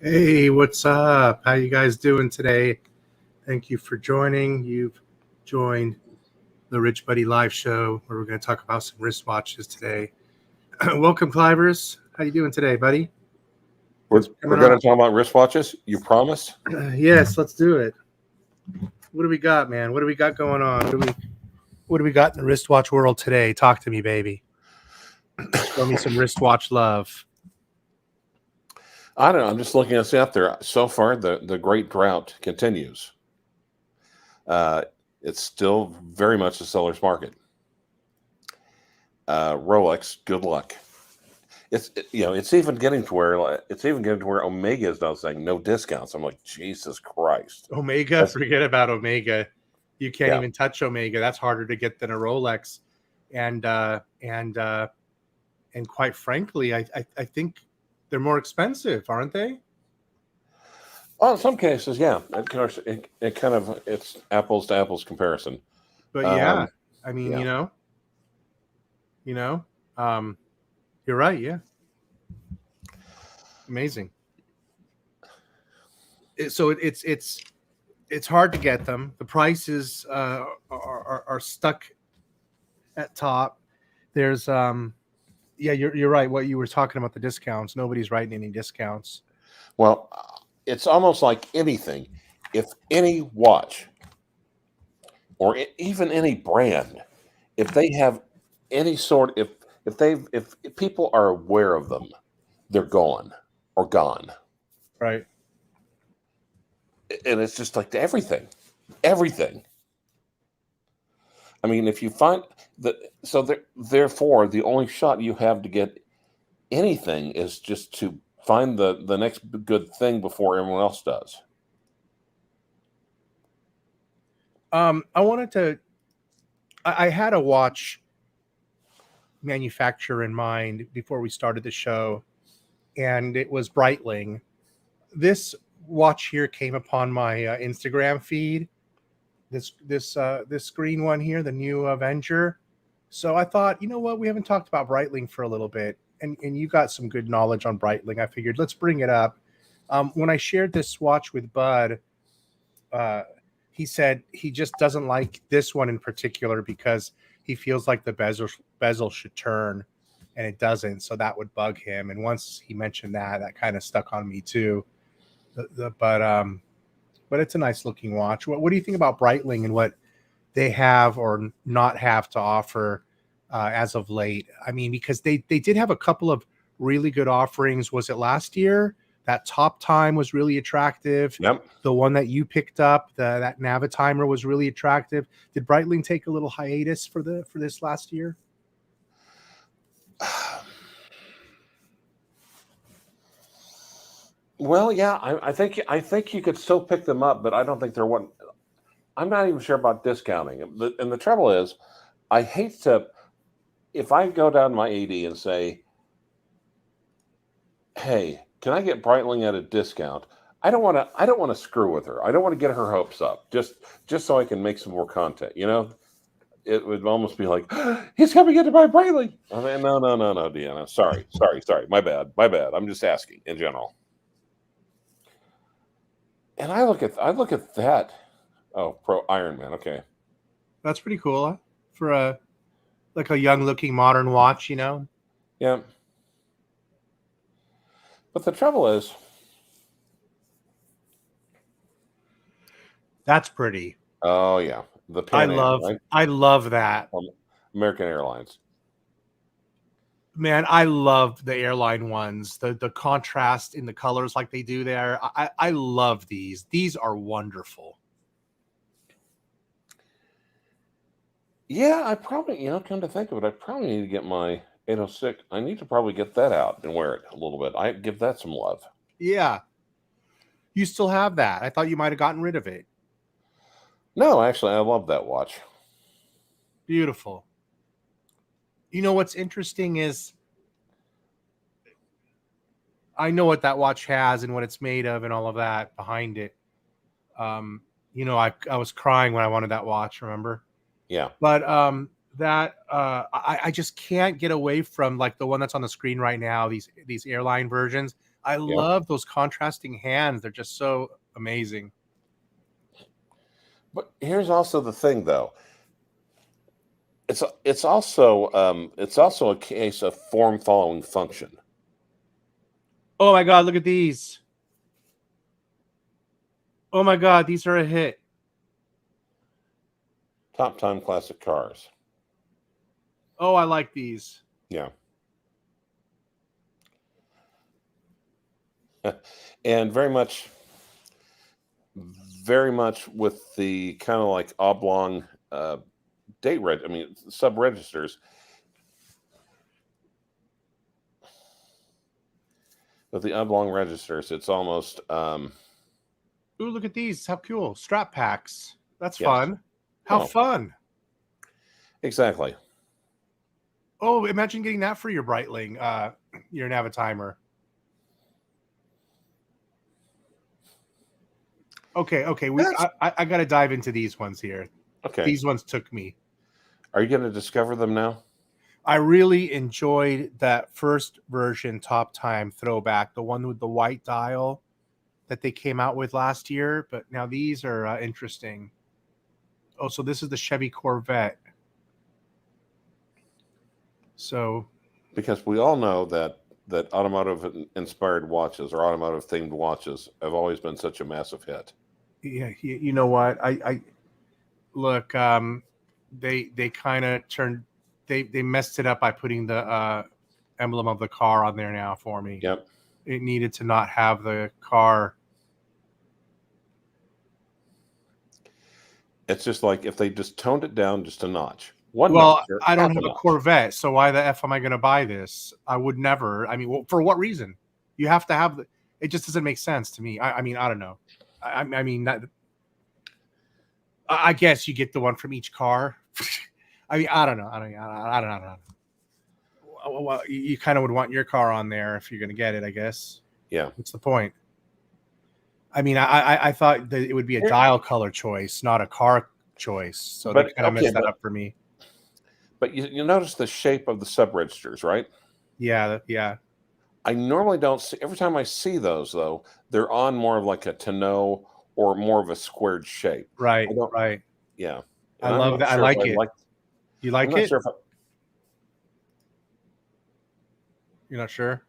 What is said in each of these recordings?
Hey, what's up? How you guys doing today? Thank you for joining. You've joined the RichBuddy live show where we're going to talk about some wristwatches today. Welcome, Clyvers. How you doing today, buddy? We're going to talk about wristwatches. You promise? Yes, let's do it. What do we got, man? What do we got going on? What do we got in the wristwatch world today? Talk to me, baby. Show me some wristwatch love. I don't know. I'm just looking at this out there. So far, the great drought continues. It's still very much a seller's market. Rolex, good luck. It's even getting to where Omega is now saying no discounts. I'm like, Jesus Christ. Omega, forget about Omega. You can't even touch Omega. That's harder to get than a Rolex. And quite frankly, I think they're more expensive, aren't they? Well, in some cases, yeah. Of course, it's apples to apples comparison. But yeah, I mean, yeah. You're right. Yeah, amazing. So it's hard to get them. The prices are stuck at top. There's yeah, you're right. What you were talking about, the discounts. Nobody's writing any discounts. Well, it's almost like anything. If any watch or even any brand, if they have any sort, if people are aware of them, they're gone. Right. And it's just like everything. I mean, if you find that, therefore, the only shot you have to get anything is just to find the next good thing before everyone else does. I had a watch manufacturer in mind before we started the show, and it was Breitling. This watch here came upon my Instagram feed. This green one here, the new Avenger. So I thought, you know what, we haven't talked about Breitling for a little bit, and you got some good knowledge on Breitling. I figured let's bring it up. When I shared this watch with Bud, he said he just doesn't like this one in particular because he feels like the bezel should turn, and it doesn't. So that would bug him. And once he mentioned that kind of stuck on me too. But it's a nice looking watch. What do you think about Breitling and what they have or not have to offer as of late? I mean, because they did have a couple of really good offerings. Was it last year? That top time was really attractive. Yep. The one that you picked up, that Navitimer, was really attractive. Did Breitling take a little hiatus for this last year? Well, yeah, I think you could still pick them up, but I don't think they're one. I'm not even sure about discounting. And the trouble is, I hate to if I go down my AD and say, "Hey, can I get Breitling at a discount?" I don't want to. I don't want to screw with her. I don't want to get her hopes up. Just so I can make some more content. It would almost be like, "He's coming in to buy Breitling." I mean, no, no, no, no, Deanna. Sorry. My bad. My bad. I'm just asking in general. And I look at that. Oh, Pro Iron Man. Okay. That's pretty cool, huh? For a like a young looking modern watch, you know. Yeah. But the trouble is, That's pretty. oh yeah, the Pan Am, right? I love that. American Airlines. Man, I love the airline ones. The contrast in the colors like they do there. I love these. These are wonderful. Yeah, I probably, come to think of it, I probably need to get my 806. I need to probably get that out and wear it a little bit. I give that some love. Yeah. You still have that. I thought you might have gotten rid of it. No, actually, I love that watch. Beautiful. You know what's interesting is I know what that watch has and what it's made of and all of that behind it. I was crying when I wanted that watch, remember? Yeah, But I just can't get away from like the one that's on the screen right now, these airline versions. I yeah. love those contrasting hands. They're just so amazing. But here's also the thing, though. It's also a case of form following function. Oh my god, look at these. Oh my god, these are a hit. Top time classic cars. Oh, I like these. Yeah. And very much with the kind of like oblong sub registers. With the oblong registers, it's almost Ooh, look at these. How cool. Strap packs. That's yes. fun. How Oh, fun. exactly. Oh, imagine getting that for your Breitling, your Navitimer. Okay. I got to dive into these ones here. Okay. These ones took me. Are you going to discover them now? I really enjoyed that first version Top Time throwback, the one with the white dial that they came out with last year. But now these are interesting. Oh, so this is the Chevy Corvette. So Because we all know that automotive inspired watches or automotive themed watches have always been such a massive hit. yeah, you know what? I look. They kind of turned. They messed it up by putting the emblem of the car on there now for me. Yep. It needed to not have the car. It's just like if they just toned it down just a notch. One Well, notch or I don't half have a notch. Corvette, so why the f am I going to buy this? I would never. I mean, well, for what reason? You have to have the. It just doesn't make sense to me. I mean, I don't know. I mean, I guess you get the one from each car. I mean, I don't know. I don't know. Well, you kind of would want your car on there if you're going to get it, I guess. Yeah. What's the point? I mean, I thought that it would be a dial color choice, not a car choice. So they kind of messed that up for me. But you notice the shape of the sub registers, right? Yeah. I normally don't see. Every time I see those, though, they're on more of like a tonneau or more of a squared shape. Right. I don't. Right. Yeah. I And I'm love not that. I sure if like it. You I'm like not it? sure if You're not sure?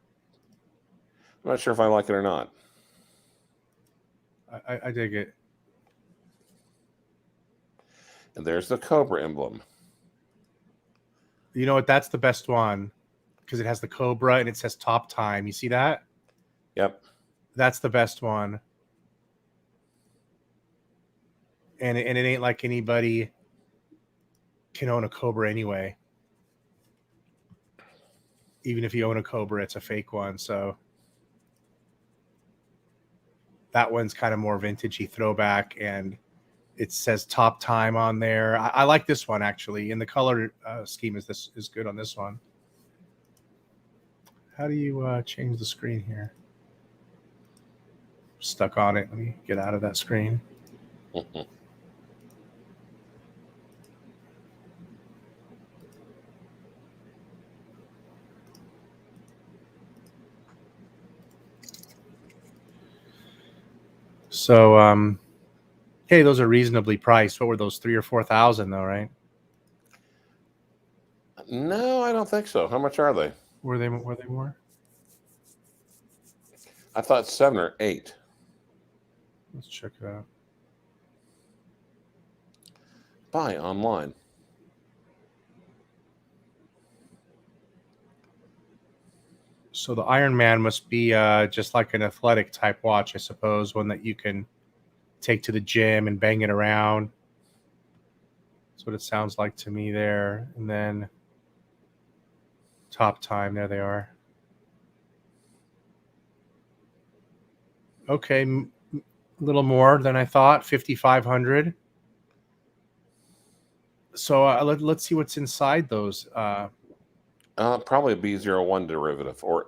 I'm not sure if I like it or not. I dig it. And there's the Cobra emblem. You know what? That's the best one because it has the Cobra and it says Top Time. You see that? Yep. That's the best one. And it ain't like anybody can own a Cobra anyway. Even if you own a Cobra, it's a fake one. So That one's kind of more vintagey throwback, and it says top time on there. I like this one actually, and the color scheme is good on this one. How do you change the screen here? Stuck on it. Let me get out of that screen. So, hey, those are reasonably priced. What were those, 3,000 or 4,000 though, right? No, I don't think so. How much are they? Were they more? I thought 7 or 8. Let's check it out. Buy online. So the Iron Man must be just like an athletic type watch, I suppose, one that you can take to the gym and bang it around. That's what it sounds like to me there. And then top time, there they are. Okay, a little more than I thought, 5,500. So let's see what's inside those. Probably a B01 derivative, or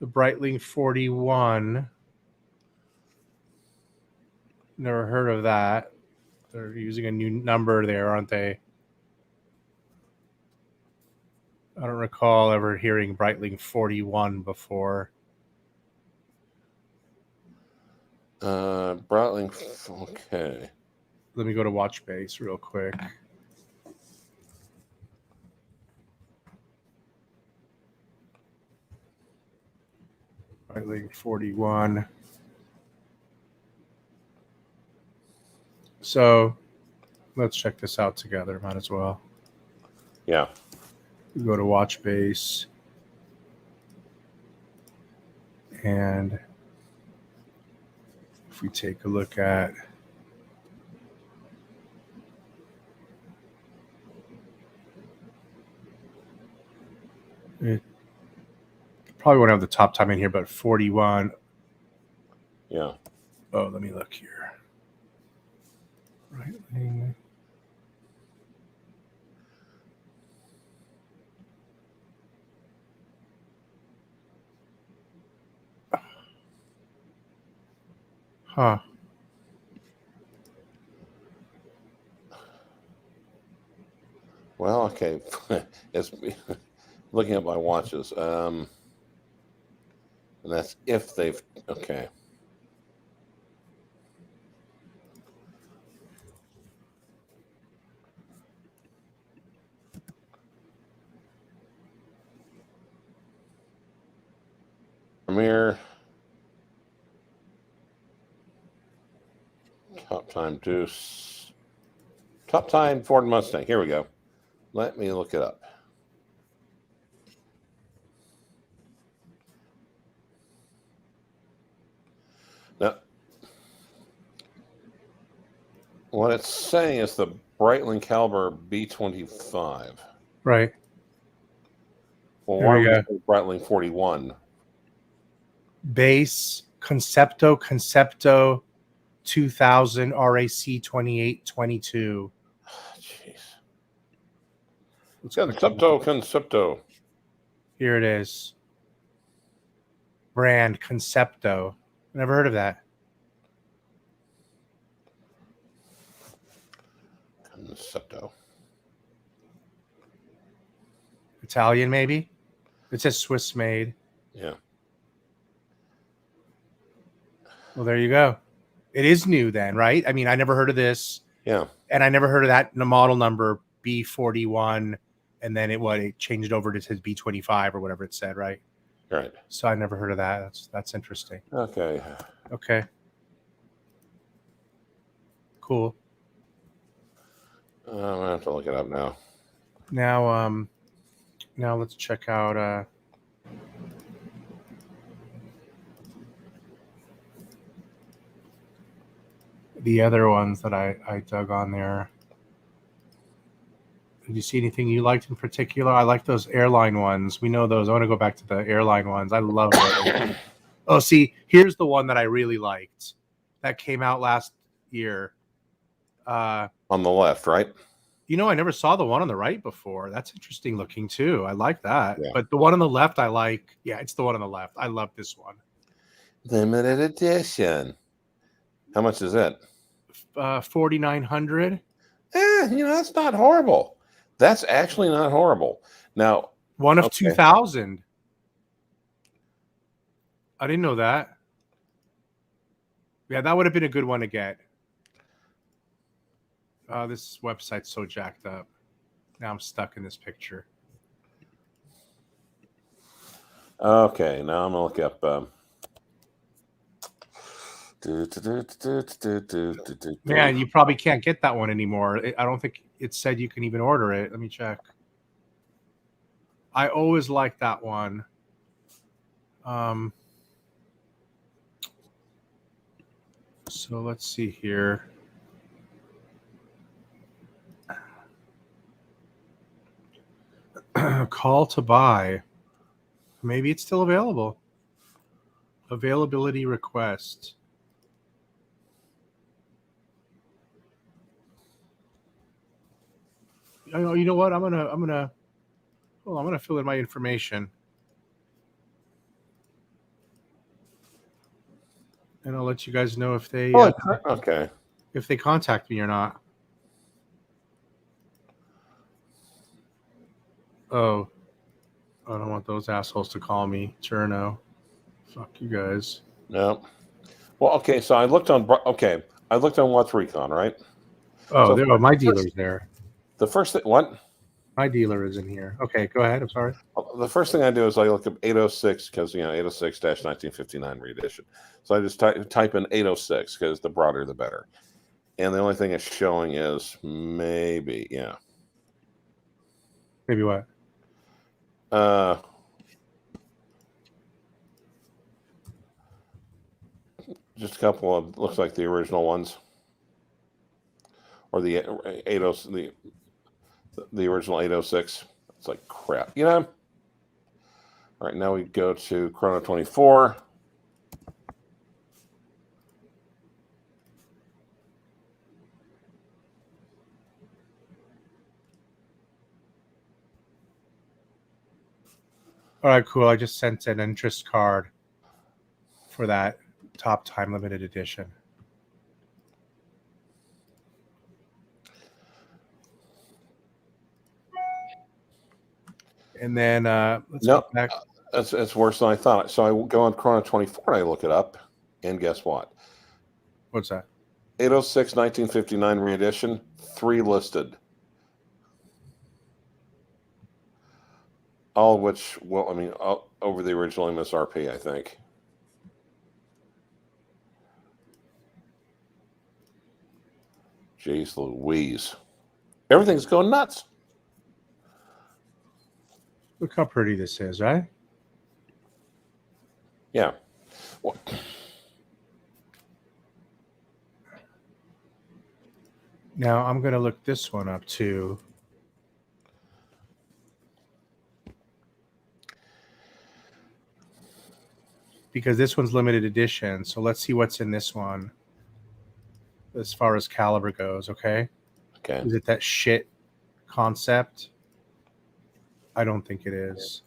The Breitling 41. Never heard of that. They're using a new number there, aren't they? I don't recall ever hearing Breitling 41 before. Breitling. Okay. Let me go to watch base real quick. Breitling 41. So let's check this out together. Might as well. Yeah. We go to watch base. And if we take a look at it, probably won't have the top time in here, but 41. Yeah. Oh, let me look here. Breitling. Huh. Well, okay. It's looking at my watches. And that's if they've okay. Premier top time Deuce. Top time Ford Mustang. Here we go. Let me look it up. Now, what it's saying is the Breitling Caliber B25. Right. Well, There why we would go. you say Breitling 41? Base Concepto 2000 RAC 2822. Jeez. Let's click on Concepto. Here it is. Brand Concepto. Never heard of that. Concepto. Italian, maybe? It says Swiss made. Yeah. Well, there you go. It is new then, right? I mean, I never heard of this. Yeah. And I never heard of that model number B41. And then it changed over to B25 or whatever it said, right? Right. So I never heard of that. That's interesting. Okay. Okay. Cool. I'm gonna have to look it up now. Now let's check out the other ones that I dug on there. Did you see anything you liked in particular? I like those airline ones. We know those. I want to go back to the airline ones. I love those. Oh, see, here's the one that I really liked that came out last year. On the left, right? You know, I never saw the one on the right before. That's interesting looking too. I like that. Yeah. But the one on the left, I like. Yeah, it's the one on the left. I love this one. Limited edition. How much is it? 4,900. That's not horrible. That's actually not horrible. Now, One of 2,000. I didn't know that. Yeah, that would have been a good one to get. This website's so jacked up. Now I'm stuck in this picture. Okay, now I'm gonna look up. Man, you probably can't get that one anymore. I don't think it said you can even order it. Let me check. I always liked that one. So let's see here. Call to buy. Maybe it's still available. Availability request. You know what? I'm gonna fill in my information, and I'll let you guys know if they if they contact me or not. Oh, I don't want those assholes to call me. Cherno. Fuck you guys. No. Well, okay. So I looked on. Okay, I looked on What's Recon, right? Oh, So my dealer's there. The first thing, what? My dealer is in here. Okay, go ahead. I'm sorry. The first thing I do is I look up 806 because 806-1959 reedition. So I just type in 806 because the broader the better. And the only thing it's showing is maybe Maybe what? Just a couple of looks like the original ones, or the 80 the original 806. It's like crap, All right, now we go to Chrono 24. All right, cool. I just sent an interest card for that top time limited edition. And then let's go back. It's worse than I thought. So I go on Chrono 24 and I look it up, and guess what? What's that? 806 1959 reedition, 3 listed. All of which, over the original MSRP, I think. Jeez Louise. Everything's going nuts. Look how pretty this is, right? Yeah. Well, now I'm going to look this one up too. Because this one's limited edition. So let's see what's in this one as far as caliber goes, okay? Okay. Is it that shit concept? I don't think it is.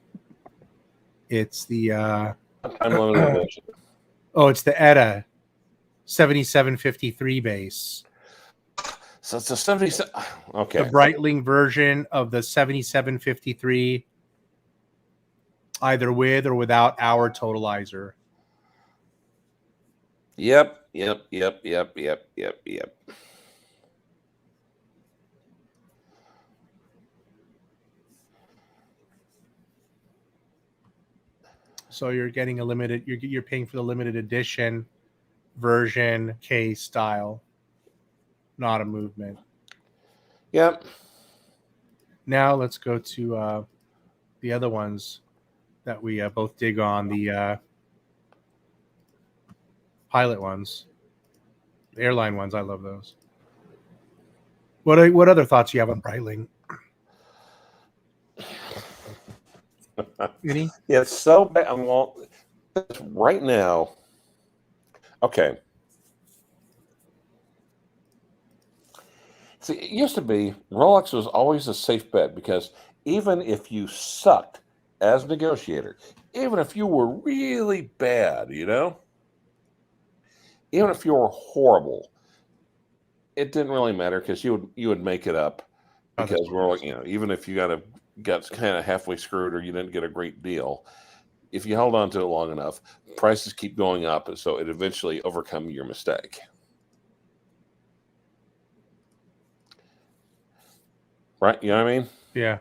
It's the it's the ETA 7753 base. So it's a 77. Okay. The Breitling version of the 7753, either with or without our totalizer. Yep. So you're getting a limited. You're paying for the limited edition version case style, not a movement. Yep. Now let's go to the other ones that we both dig on, the pilot ones, the airline ones. I love those. What other thoughts you have on Breitling? Any? Yeah, it's so bad. Well, right now, okay. See, it used to be Rolex was always a safe bet because even if you sucked as a negotiator, even if you were really bad, even if you were horrible, it didn't really matter because you would make it up Oh, that's because we're like, even if you got kind of halfway screwed or you didn't get a great deal, if you held on to it long enough, prices keep going up, and so it eventually overcome your mistake. Right? You know what I mean? yeah.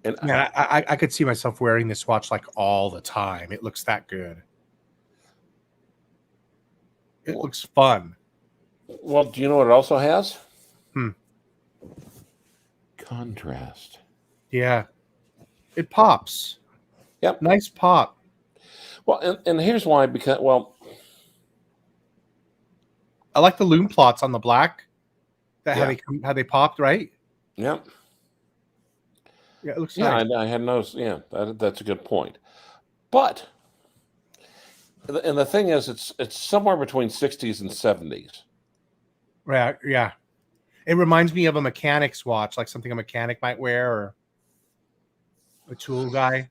And Man, I could see myself wearing this watch like all the time. It looks that good. It looks fun. well, do you know what it also has? Hmm. Contrast. Yeah. It pops. Yep. Nice pop. Well, and here's why, because, well, I like the loom plots on the black. That yeah. how they popped, right? Yep. Yeah, it looks Yeah, nice. I had noticed. Yeah, that's a good point. But, and the thing is, it's somewhere between 60s and 70s. Yeah, yeah. It reminds me of a mechanic's watch, like something a mechanic might wear or a tool guy.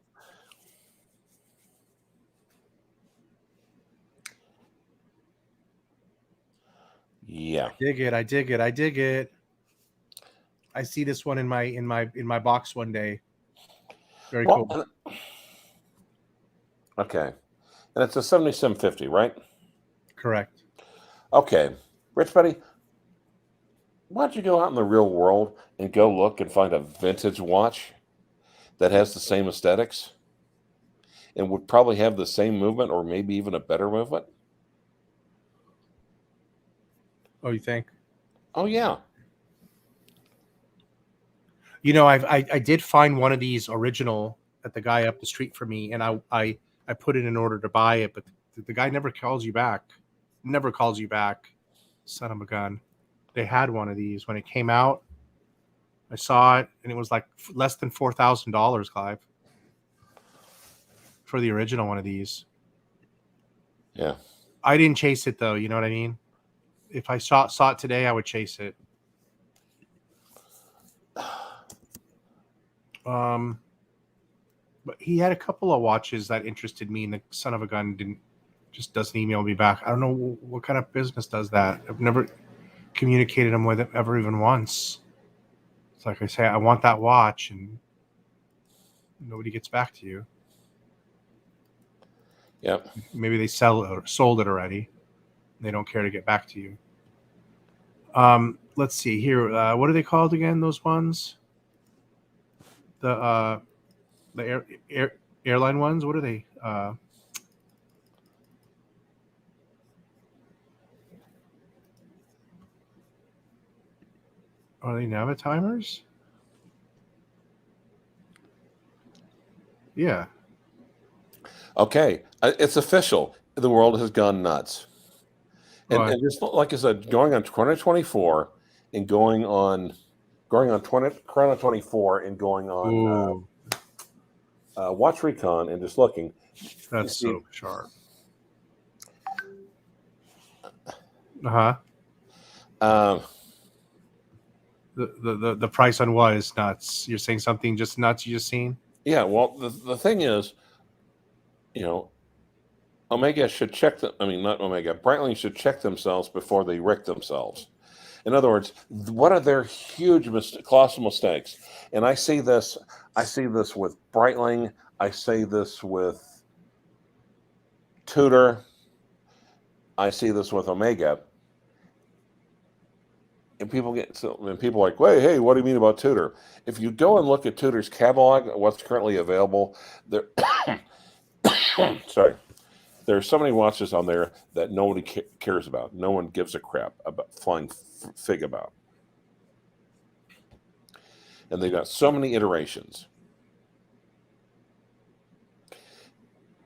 Yeah. I dig it. I dig it. I dig it. I see this one in my box one day. Very Well, cool. okay. And it's a 7750, right? Correct. Okay. Rich Buddy, why don't you go out in the real world and go look and find a vintage watch that has the same aesthetics and would probably have the same movement or maybe even a better movement? Oh, you think? Oh, yeah. You know, I did find one of these original at the guy up the street from me, and I put it in order to buy it, but the guy never calls you back. Never calls you back. Son of a gun. They had one of these when it came out. I saw it, and it was like less than $4,000, Clyve, for the original one of these. Yeah. I didn't chase it though. You know what I mean? If I saw it today, I would chase it. Um, but he had a couple of watches that interested me, and the son of a gun doesn't email me back. I don't know what kind of business does that. I've never communicated him with it ever even once. It's like I say, I want that watch, and nobody gets back to you. Yep. Maybe they sold it already. They don't care to get back to you. Let's see here. What are they called again? Those ones? The airline ones. What are they? Are they Navitimers? Yeah. Okay. It's official. The world has gone nuts. What? And just like I said, going on 2024 and going on 2024 and going on Ooh, Watch Recon and just looking, you that's see, so sharp. Uh-huh. um, The price on what is nuts. You're saying something just nuts you just seen? yeah, well, the thing is, you know, Omega should check them. I mean, not Omega. Breitling should check themselves before they wreck themselves. In other words, what are their huge, colossal mistakes? And I see this. I see this with Breitling. I see this with Tudor. I see this with Omega. And people are like, "Wait, hey, what do you mean about Tudor?" If you go and look at Tudor's catalog, what's currently available, there. Sorry. There are so many watches on there that nobody cares about. No one gives a crap about flying fig about. And they've got so many iterations.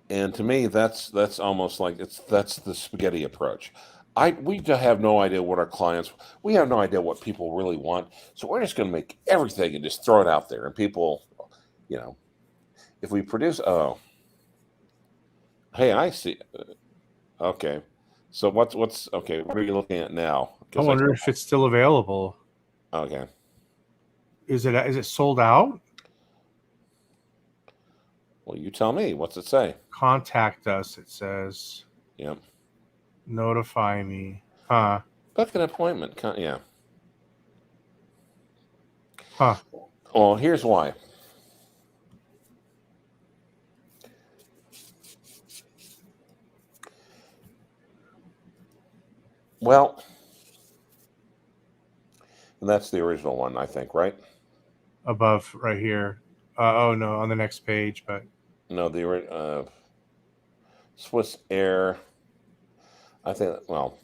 And to me, that's almost like that's the spaghetti approach. We have no idea what our clients. We have no idea what people really want. So we're just going to make everything and just throw it out there, and people, you know, if we produce, oh, hey, I see. Okay, so what's okay? What are you looking at now? I wonder if it's still available. Okay. Is it sold out? Well, you tell me. What's it say? Contact us. It says. Yep. Notify me. Huh. Book an appointment. Yeah. Huh. Well, here's why. Well, and that's the original one, I think, right? Above, right here. Oh no, on the next page, but no, the Swiss Air. I think. Well.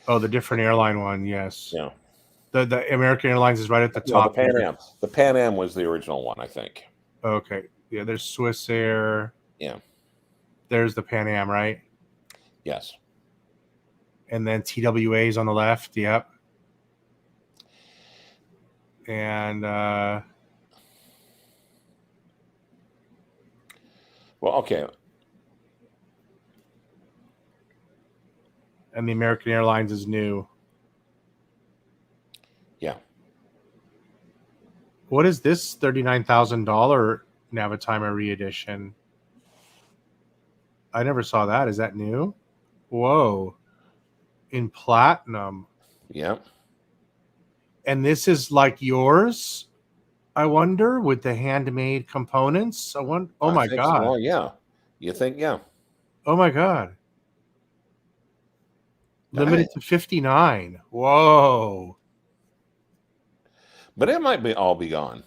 Oh, the different airline one. Yes. Yeah. The American Airlines is right at the No, top. the Pan Am. The Pan Am was the original one, I think. Okay. Yeah. There's Swiss Air. Yeah. There's the Pan Am, right? Yes. And then TWA's on the left. Yep. And well, okay. And the American Airlines is new. Yeah. What is this $39,000 Navitimer re-edition? I never saw that. Is that new? Whoa. In platinum. Yeah. And this is like yours, I wonder, with the handmade components. Oh my God. So, yeah. You think, yeah. Oh my God. Limited to 59. Whoa. But it might all be gone.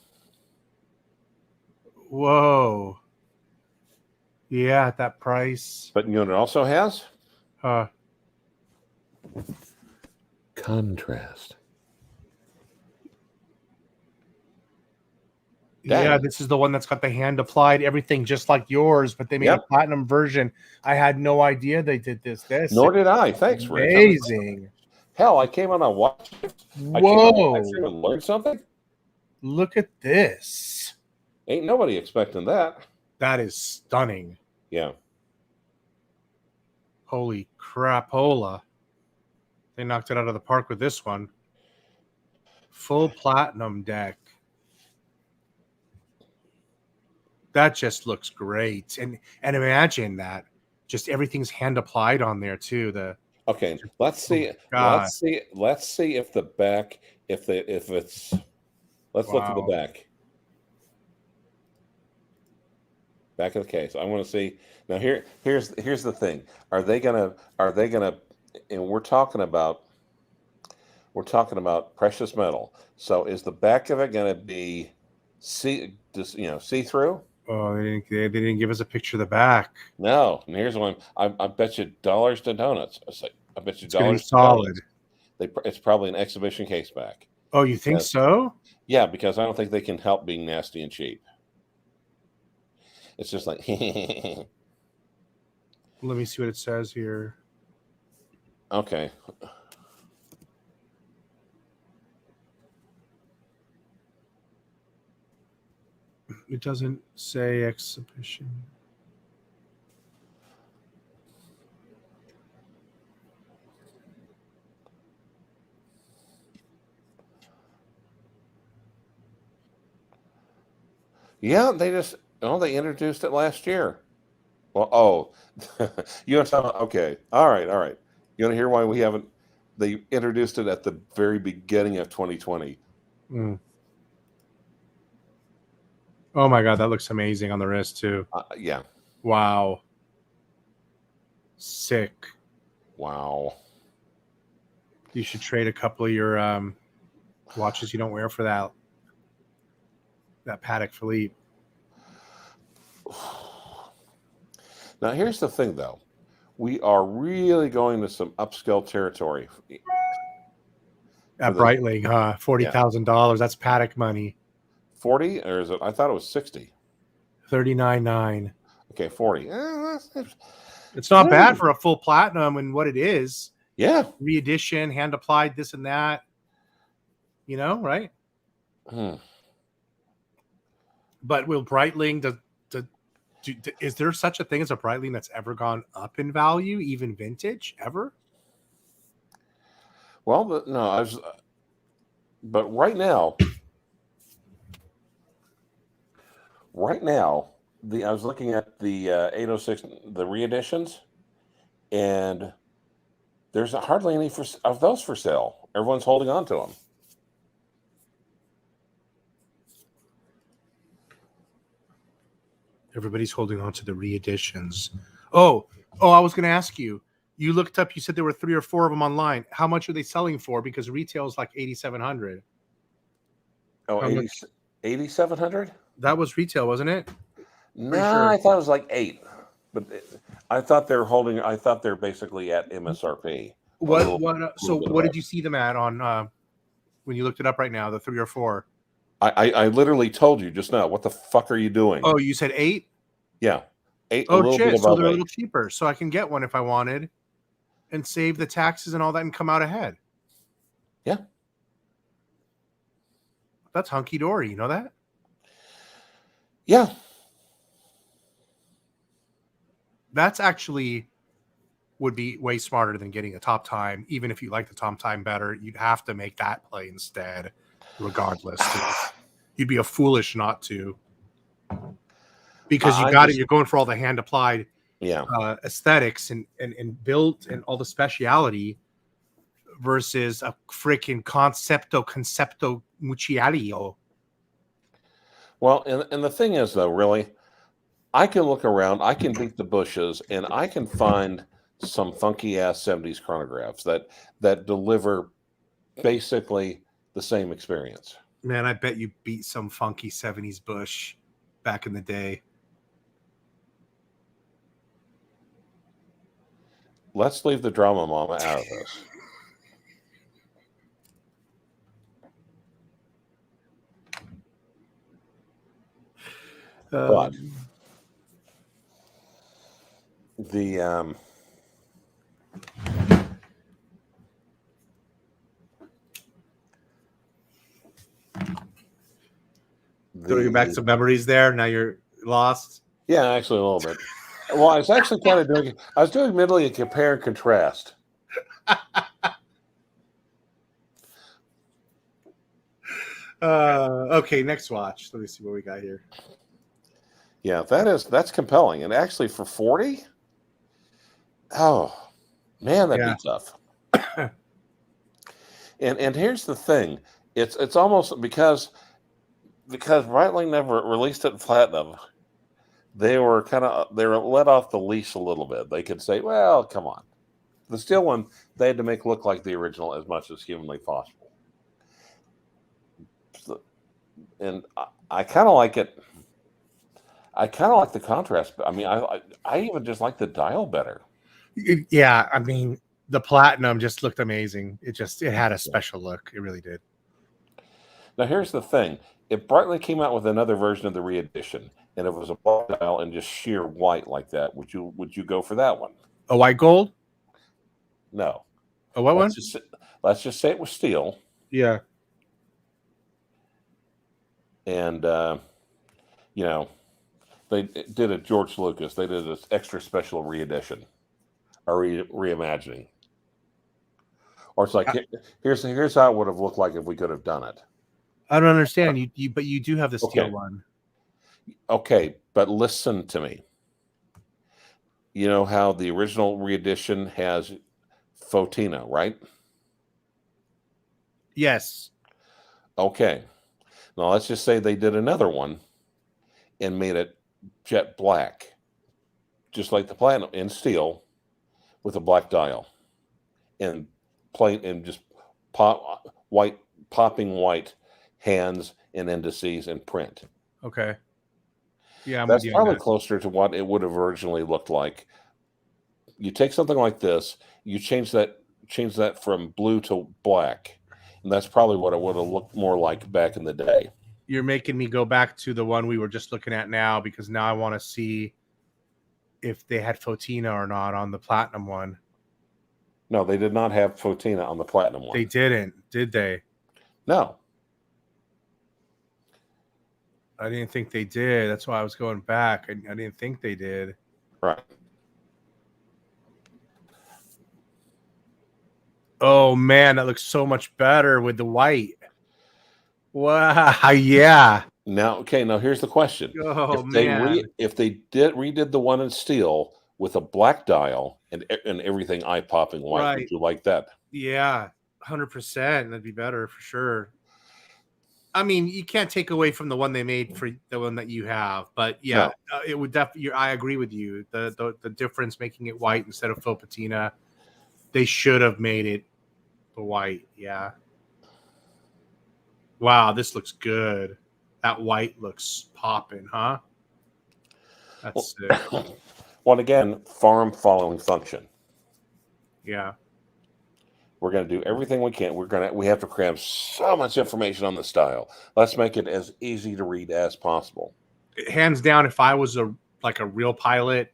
Whoa. Yeah, at that price. But you know what it also has? Contrast. Yeah, this is the one that's got the hand applied, everything just like yours, but they made a platinum version. I had no idea they did this. Nor did I. Thanks, Rick. Amazing. Hell, I came on a watch. Whoa. I learned something. Look at this. Ain't nobody expecting that. That is stunning. Yeah. Holy crapola. They knocked it out of the park with this one. Full platinum deck. That just looks great. And imagine that. Just everything's hand applied on there too. Okay, let's see. Let's see if the back, if it's let's look at the back. Back of the case. I want to see. Now here's the thing. Are they gonna and we're talking about precious metal. So is the back of it gonna be see through? Oh, they didn't give us a picture of the back. No, and here's one. I bet you dollars to donuts. I bet you it's dollars. Solid. It's probably an exhibition case back. Oh, you think so? Yeah, because I don't think they can help being nasty and cheap. It's just like. Let me see what it says here. Okay. It doesn't say exhibition. Yeah, they introduced it last year. Well, you want to talk about, okay. All right. You want to hear why we haven't? They introduced it at the very beginning of 2020. Oh my God, that looks amazing on the wrist too. Yeah. Wow. Sick. Wow. You should trade a couple of your watches you don't wear for that Patek Philippe. Now here's the thing, though. We are really going to some upscale territory. At Breitling, huh? $40,000. That's Patek money. 40, or is it? I thought it was 60. 39.9. Okay, 40. It's not bad for a full platinum and what it is. Yeah. Re-edition, hand applied, this and that. Right? But will Breitling, Is there such a thing as a Breitling that's ever gone up in value, even vintage, ever? Well, no, but right now, I was looking at the 806, the reeditions, and there's hardly any of those for sale. Everyone's holding on to them. Everybody's holding on to the reeditions. Oh, I was going to ask you. You looked up. You said there were 3 or 4 of them online. How much are they selling for? Because retail is like 8,700. Oh, 8,700? That was retail, wasn't it? No, sure. I thought it was like 8, but I thought they're basically at MSRP. What did you see them at on when you looked it up right now? The 3 or 4. I literally told you just now. What the fuck are you doing? Oh, you said 8? Yeah, 8. Oh, a little shit! bit So above they're a 8. little cheaper. So I can get one if I wanted, and save the taxes and all that, and come out ahead. Yeah, that's hunky dory. You know that? Yeah. That's actually would be way smarter than getting a top time. Even if you like the top time better, you'd have to make that play instead, regardless. You'd be a foolish not to, because you got it. You're going for all the hand applied, aesthetics and built and all the speciality versus a freaking concepto muciario. Well, and the thing is, though, really, I can look around, I can beat the bushes, and I can find some funky ass 70s chronographs that deliver basically the same experience. Man, I bet you beat some funky 70s bush back in the day. Let's leave the drama mama out of this. But the throwing back some memories there. Now you're lost. Yeah, actually a little bit. Well, I was actually kind of doing. I was doing mentally a compare and contrast. Okay, next watch. Let me see what we got here. Yeah, that's compelling, and actually for 40, oh man, that'd be tough. and here's the thing: it's almost because Breitling never released it in platinum. They were let off the leash a little bit. They could say, "Well, come on." The steel one they had to make look like the original as much as humanly possible. So, and I kind of like it. I kind of like the contrast. I mean, I even just like the dial better. Yeah, I mean, the platinum just looked amazing. It had a special look. It really did. Now, here's the thing: if Breitling came out with another version of the reedition, and it was a black dial and just sheer white like that, would you go for that one? A white gold? No. A what one? Let's just say it was steel. Yeah. And they did a George Lucas. They did this extra special reedition, or reimagining. Or it's like here's how it would have looked like if we could have done it. I don't understand but you do have the steel one. Okay, but listen to me. You know how the original reedition has Fotina, right? Yes. Okay. Now let's just say they did another one and made it jet black, just like the platinum, in steel, with a black dial, and plain and just popping white hands and indices and print. Okay. Yeah, that's probably closer to what it would have originally looked like. You take something like this, you change that from blue to black, and that's probably what it would have looked more like back in the day. You're making me go back to the one we were just looking at now, because now I want to see if they had Fotina or not on the platinum one. No, they did not have Fotina on the platinum one. They didn't, did they? No. I didn't think they did. That's why I was going back. I didn't think they did. Right. Oh man, that looks so much better with the white. Wow, yeah. Now here's the question. Oh If they man. redid the one in steel with a black dial and everything eye-popping white, would Right. you like that? Yeah, 100%. That'd be better for sure. I mean, you can't take away from the one they made for the one that you have, but yeah, No. it would definitely. I agree with you. The difference making it white instead of faux patina, they should have made it the white. Yeah. Wow, this looks good. That white looks popping, huh? That's sick. Well, again, farm following function. Yeah. We're going to do everything we can. We have to cram so much information on the style. Let's make it as easy to read as possible. Hands down, if I was a real pilot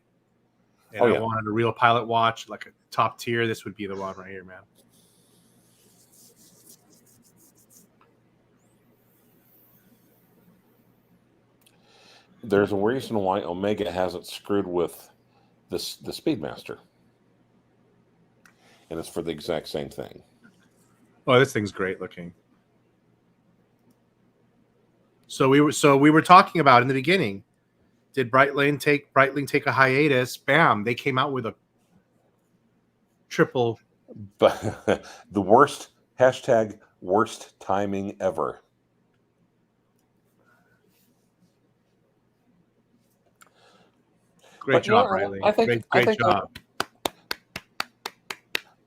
and I wanted a real pilot watch, like a top tier, this would be the one right here, man. There's a reason why Omega hasn't screwed with the Speedmaster, and it's for the exact same thing. Oh, this thing's great looking. So we were talking about in the beginning. Did Breitling take a hiatus? Bam! They came out with a triple. But the worst timing ever. Great job, Breitling. Great job.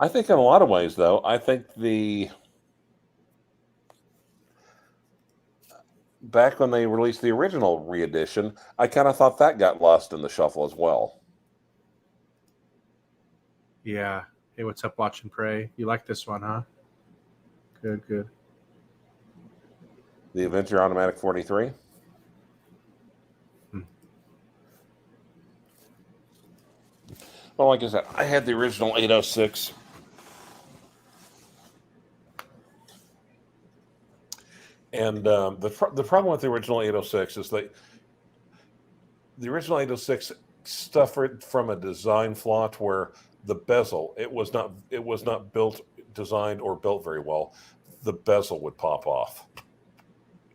I think in a lot of ways, though, I think back when they released the original re-edition, I kind of thought that got lost in the shuffle as well. Yeah. Hey, what's up, Watch and Pray? You like this one, huh? Good, good. The Adventure Automatic 43. Well, like I said, I had the original 806. And the problem with the original 806 is that the original 806 suffered from a design flaw where the bezel, it was not designed or built very well. The bezel would pop off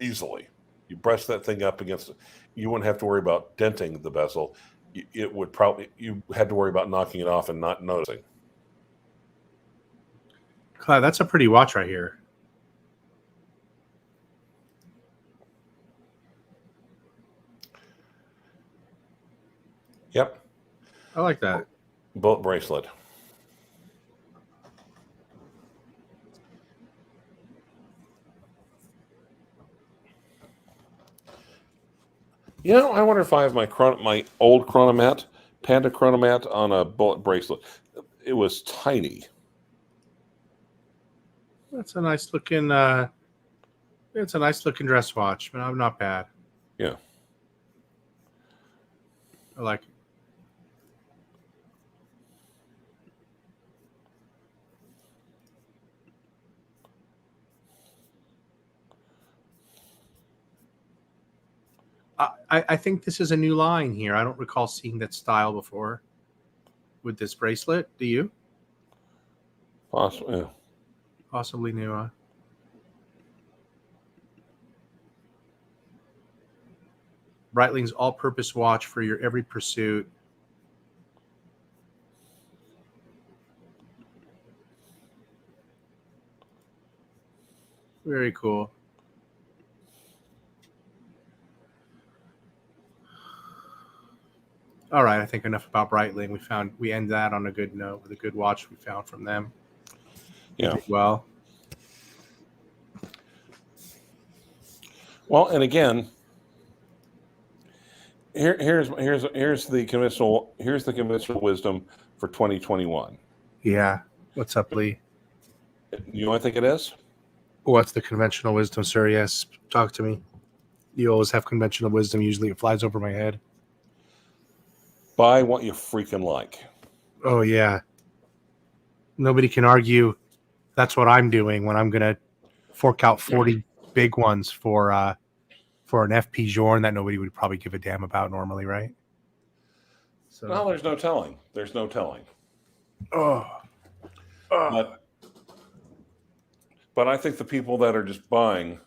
easily. You brush that thing up against it, you wouldn't have to worry about denting the bezel. You had to worry about knocking it off and not noticing. Clyve, that's a pretty watch right here. Yep. I like that. Bullet bracelet. I wonder if I have my old Chronomat, Panda Chronomat, on a bullet bracelet. It was tiny. That's a nice looking. It's a nice looking dress watch, but I'm not bad. Yeah. I like it. I think this is a new line here. I don't recall seeing that style before with this bracelet. Do you? Possibly. Yeah. Possibly new. Breitling's all-purpose watch for your every pursuit. Very cool. All right, I think enough about Breitling. We end that on a good note with a good watch we found from them. Yeah. Well. Well, and again, here's the conventional wisdom for 2021. Yeah. What's up, Lee? You know what I think it is? What's the conventional wisdom, sir? Yes. Talk to me. You always have conventional wisdom. Usually it flies over my head. Buy what you freaking like. Oh, yeah. Nobody can argue that's what I'm doing when I'm going to fork out 40 big ones for for an FP Journe that nobody would probably give a damn about normally, right? So, Well, there's no telling. There's no telling. oh, But I think the people that are just buying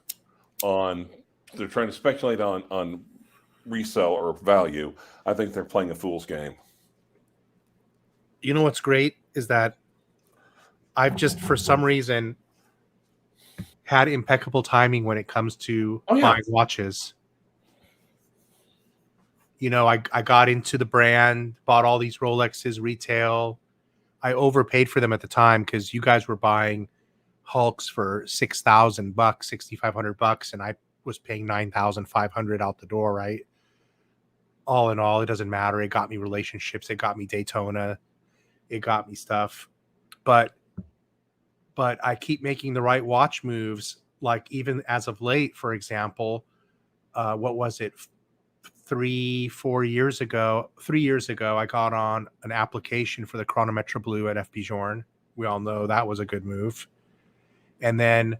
on, they're trying to speculate on resale or value. I think they're playing a fool's game. you know what's great is that I've just, for some reason, had impeccable timing when it comes to buying watches. You know, I got into the brand, bought all these Rolexes retail. I overpaid for them at the time because you guys were buying Hulks for $6,000, $6,500, and I was paying $9,500 out the door, right? All in all, it doesn't matter. It got me relationships. It got me Daytona. It got me stuff. But I keep making the right watch moves. Like even as of late, for example, what was it? 3 years ago, I got on an application for the Chronometra Blue at FP Journe. We all know that was a good move. And then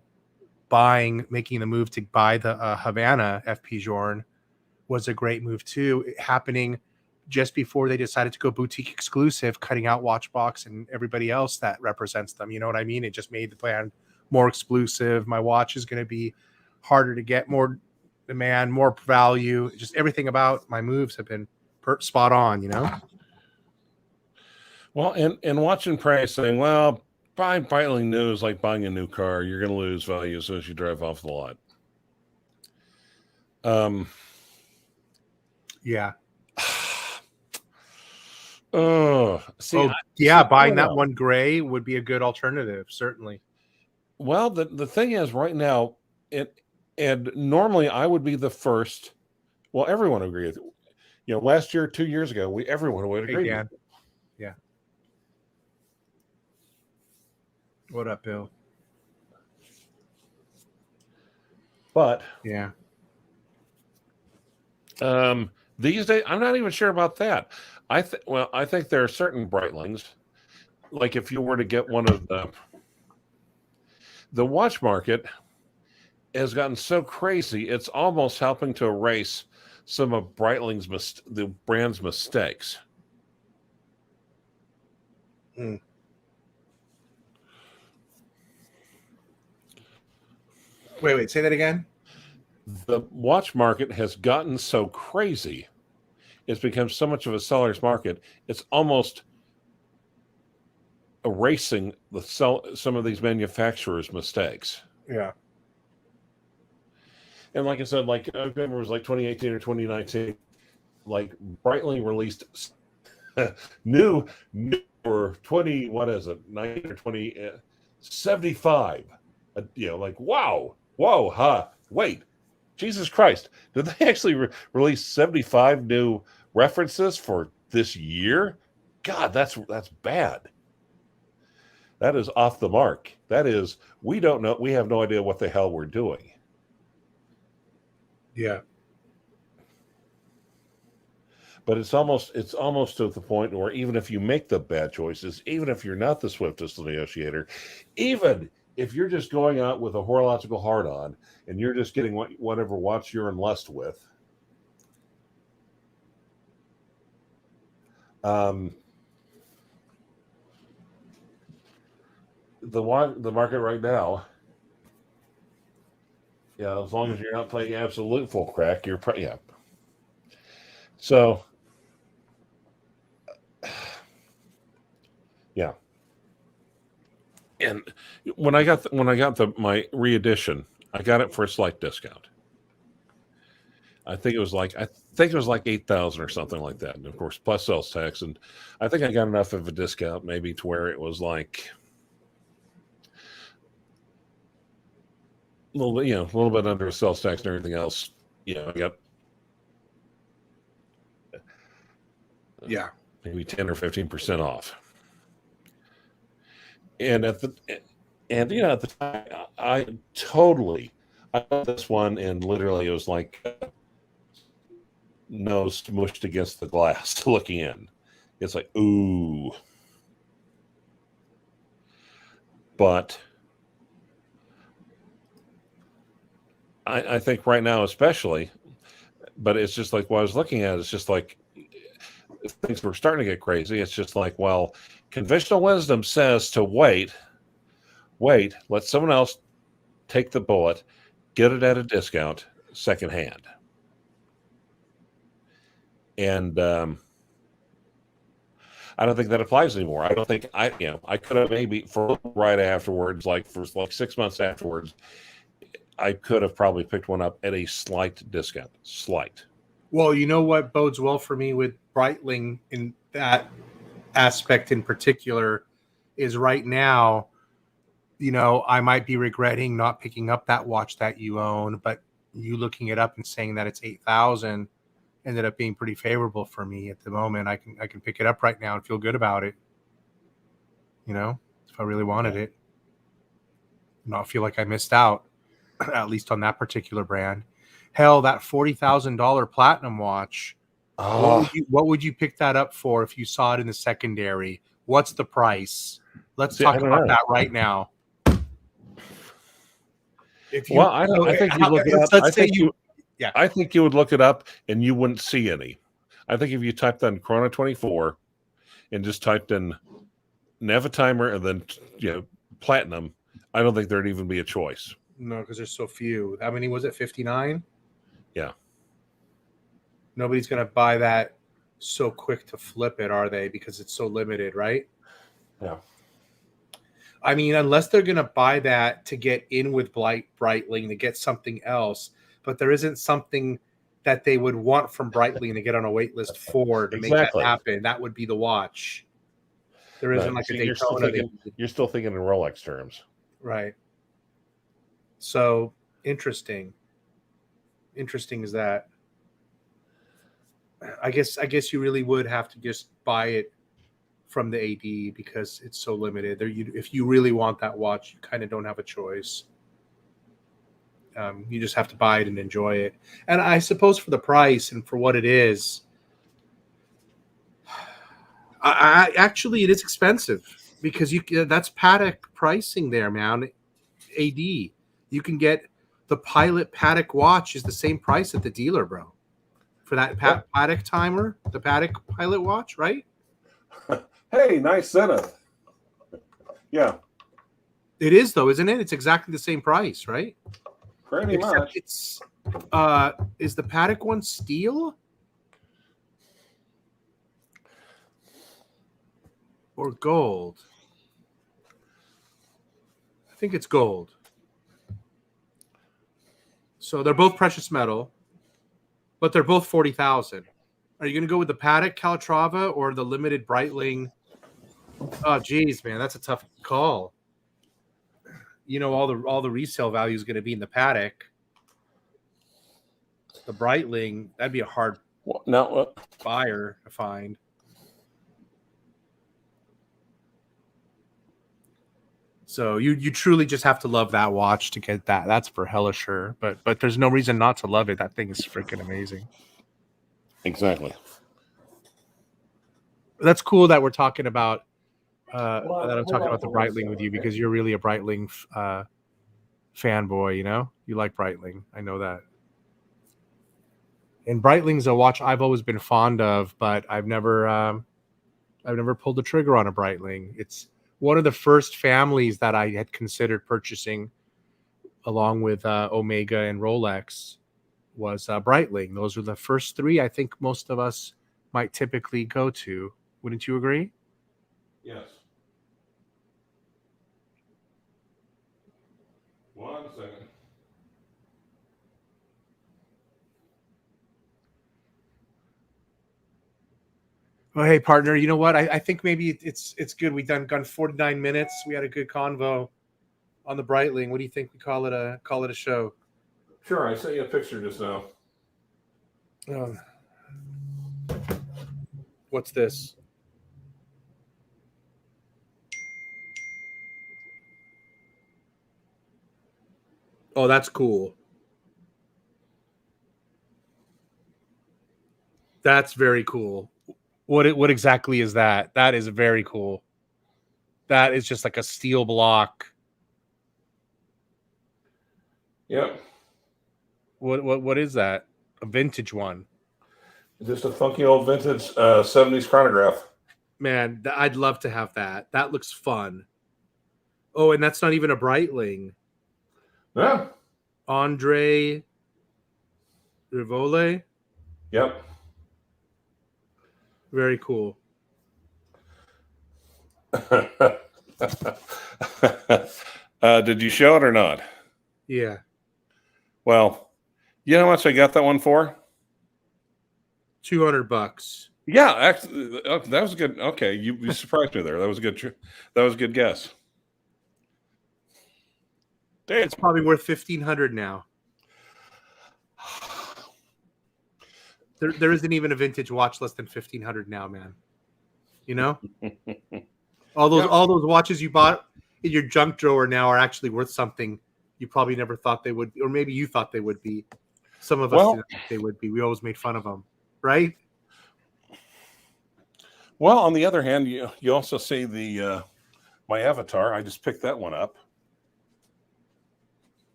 making the move to buy the Havana FP Journe was a great move too. Happening just before they decided to go boutique exclusive, cutting out Watchbox and everybody else that represents them. You know what I mean? It just made the brand more exclusive. My watch is going to be harder to get, more demand, more value. Just everything about my moves have been spot on, you know? Well, and watching Price saying, well, buying Breitling new is like buying a new car. You're going to lose value as soon as you drive off the lot. Yeah. Buying that one gray would be a good alternative, certainly. Well, the thing is, right now, and normally I would be the first. Well, everyone would agree with it. You know, last year, 2 years ago, everyone would agree. Yeah. What up, Bill? But yeah. These days, I'm not even sure about that. I think there are certain Breitlings, like if you were to get one of the watch market has gotten so crazy, it's almost helping to erase some of Breitling's the brand's mistakes. Wait, say that again. The watch market has gotten so crazy. It's become so much of a seller's market. It's almost erasing some of these manufacturers' mistakes. Yeah. And like I said, like I remember it was like 2018 or 2019, like Breitling released new for 20, what is it, 19 or 20, 75. Like, whoa, wait, Jesus Christ. Did they actually release 75 new references for this year? God, that's bad. That is off the mark. That is, we don't know. We have no idea what the hell we're doing. Yeah. But it's almost to the point where even if you make the bad choices, even if you're not the swiftest negotiator, even if you're just going out with a horological hard-on and you're just getting whatever watch you're in lust with, the market right now, as long as you're not playing absolute full crack, you're So, yeah. And when I got my reedition, I got it for a slight discount. I think it was like 8,000 or something like that, and of course plus sales tax. And I think I got enough of a discount maybe to where it was like a little bit under sales tax and everything else. I got maybe 10 or 15% off. And at the time, I got this one, and literally it was like nose smushed against the glass looking in. It's like, ooh. But I think right now, especially, but it's just like what I was looking at. It's just like if things were starting to get crazy. It's just like, well, conventional wisdom says to wait, let someone else take the bullet, get it at a discount, secondhand. And I don't think that applies anymore. I don't think I could have maybe for right afterwards, like for like 6 months afterwards, I could have probably picked one up at a slight discount. Slight. Well, you know what bodes well for me with Breitling in that aspect in particular is right now, I might be regretting not picking up that watch that you own, but you looking it up and saying that it's 8,000 ended up being pretty favorable for me at the moment. I can pick it up right now and feel good about it. If I really wanted it, not feel like I missed out, at least on that particular brand. Hell, that $40,000 platinum watch. What would you pick that up for if you saw it in the secondary? What's the price? Let's talk about that right now. If you, I think you look it up. I think you would look it up and you wouldn't see any. I think if you typed in Chrono 24 and just typed in Navitimer and then platinum, I don't think there'd even be a choice. No, because there's so few. How many was it? 59? Yeah. Nobody's going to buy that so quick to flip it, are they? Because it's so limited, right? Yeah. I mean, unless they're going to buy that to get in with Breitling to get something else, but there isn't something that they would want from Breitling to get on a wait list for to make that happen. That would be the watch. There isn't like a Daytona. You're still thinking in Rolex terms. Right. So interesting. Interesting is that. I guess you really would have to just buy it from the AD because it's so limited. If you really want that watch, you kind of don't have a choice. You just have to buy it and enjoy it. And I suppose for the price and for what it is, actually it is expensive because that's Patek pricing there, man. AD, you can get the Pilot Patek watch is the same price at the dealer, bro. For that Patek timer, the Patek Pilot watch, right? Hey, nice setup. Yeah. It is, though, isn't it? It's exactly the same price, right? Pretty much. It's is the Patek one steel? Or gold? I think it's gold. So they're both precious metal, but they're both 40,000. Are you going to go with the Patek Calatrava or the limited Breitling? Oh, geez, man, that's a tough call. All the resale value is going to be in the Patek. The Breitling, that'd be a hard buyer to find. So you truly just have to love that watch to get that. That's for hella sure. But there's no reason not to love it. That thing is freaking amazing. Exactly. That's cool that we're talking about that I'm talking about the Breitling with you because you're really a Breitling fanboy, You like Breitling. I know that. And Breitling's a watch I've always been fond of, but I've never pulled the trigger on a Breitling. It's one of the first families that I had considered purchasing along with Omega and Rolex was Breitling. Those were the first three I think most of us might typically go to. Wouldn't you agree? Yes. 1 second. Well, hey, partner, you know what? I think maybe it's good. We've gone 49 minutes. We had a good convo on the Breitling. What do you think we call it a show? Sure, I sent you a picture just now. What's this? Oh, that's cool. That's very cool. What exactly is that? That is very cool. That is just like a steel block. Yep. What is that? A vintage one? Just a funky old vintage 70s chronograph. Man, I'd love to have that. That looks fun. Oh, and that's not even a Breitling. Yeah. Andre Rivole. Yep. Very cool. Did you show it or not? Yeah. Well, you know how much I got that one for? $200. Yeah, actually, that was good. Okay, you surprised me there. That was a good. That was a good guess. Damn. It's probably worth $1,500 now. There isn't even a vintage watch less than $1,500 now, man. You know, all those watches you bought in your junk drawer now are actually worth something you probably never thought they would, or maybe you thought they would be. Some of us didn't think they would be. We always made fun of them, right? Well, on the other hand, you also see the my avatar. I just picked that one up.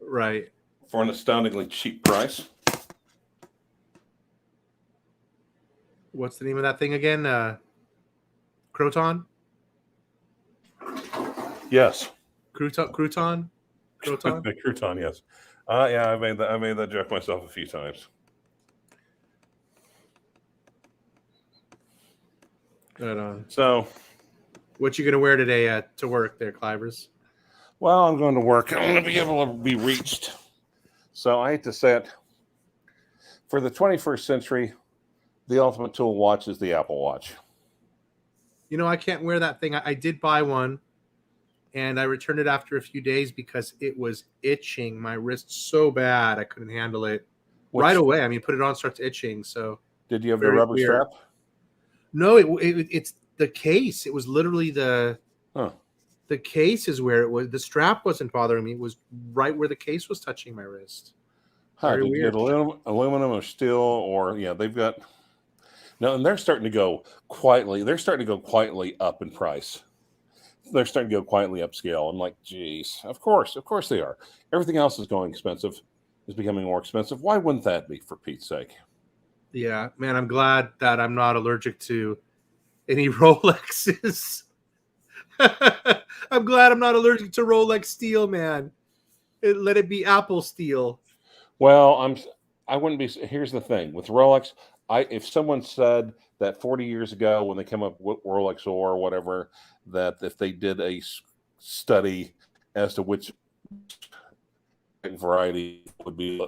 Right. For an astoundingly cheap price. What's the name of that thing again? Croton? Yes. Crouton? Croton, yes. Yeah, I made that joke myself a few times. So, what you gonna wear today to work there, Clyvers? Well, I'm going to work. I'm going to be able to be reached. So I hate to say it. For the 21st century, the ultimate tool watch is the Apple Watch. You know, I can't wear that thing. I did buy one, and I returned it after a few days because it was itching my wrist so bad I couldn't handle it right away. I mean, put it on, starts itching. So, did you have the rubber strap? No, it's the case. It was literally the case is where it was. The strap wasn't bothering me. It was right where the case was touching my wrist. Did you get aluminum or steel? Or they've got no, and they're starting to go quietly. They're starting to go quietly up in price. They're starting to go quietly upscale. I'm like, geez, of course they are. Everything else is going expensive, is becoming more expensive. Why wouldn't that be, for Pete's sake? Yeah, man, I'm glad that I'm not allergic to any Rolexes. I'm glad I'm not allergic to Rolex steel, man. Let it be Apple steel. Well, I wouldn't be. Here's the thing with Rolex. If someone said that 40 years ago when they came up with Rolex or whatever, that if they did a study as to which variety would be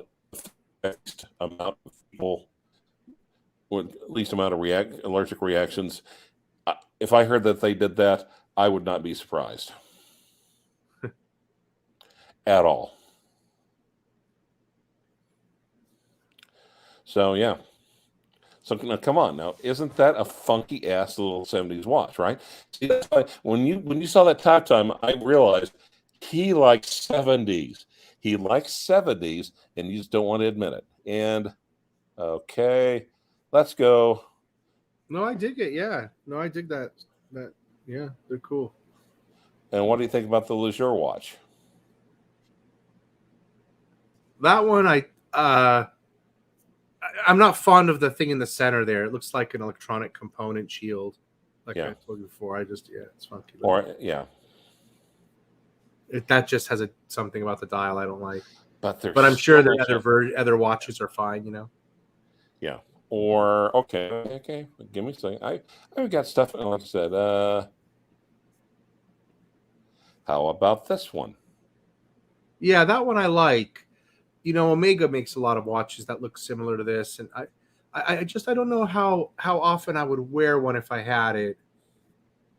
the amount of people with least amount of allergic reactions, if I heard that they did that, I would not be surprised at all. So yeah. So now, come on, now isn't that a funky ass little 70s watch, right? See, that's why when you saw that top time, I realized he likes 70s. He likes 70s, and you just don't want to admit it. And okay, let's go. No, I dig it. Yeah, no, I dig that. Yeah, they're cool. And what do you think about the Leisure watch? That one, I'm not fond of the thing in the center there. It looks like an electronic component shield, like I told you before. It's funky. That just has something about the dial I don't like. But I'm sure that other watches are fine. Yeah. Or okay. Give me a second. I've got stuff. Like I said, how about this one? Yeah, that one I like. Omega makes a lot of watches that look similar to this, and I don't know how often I would wear one if I had it.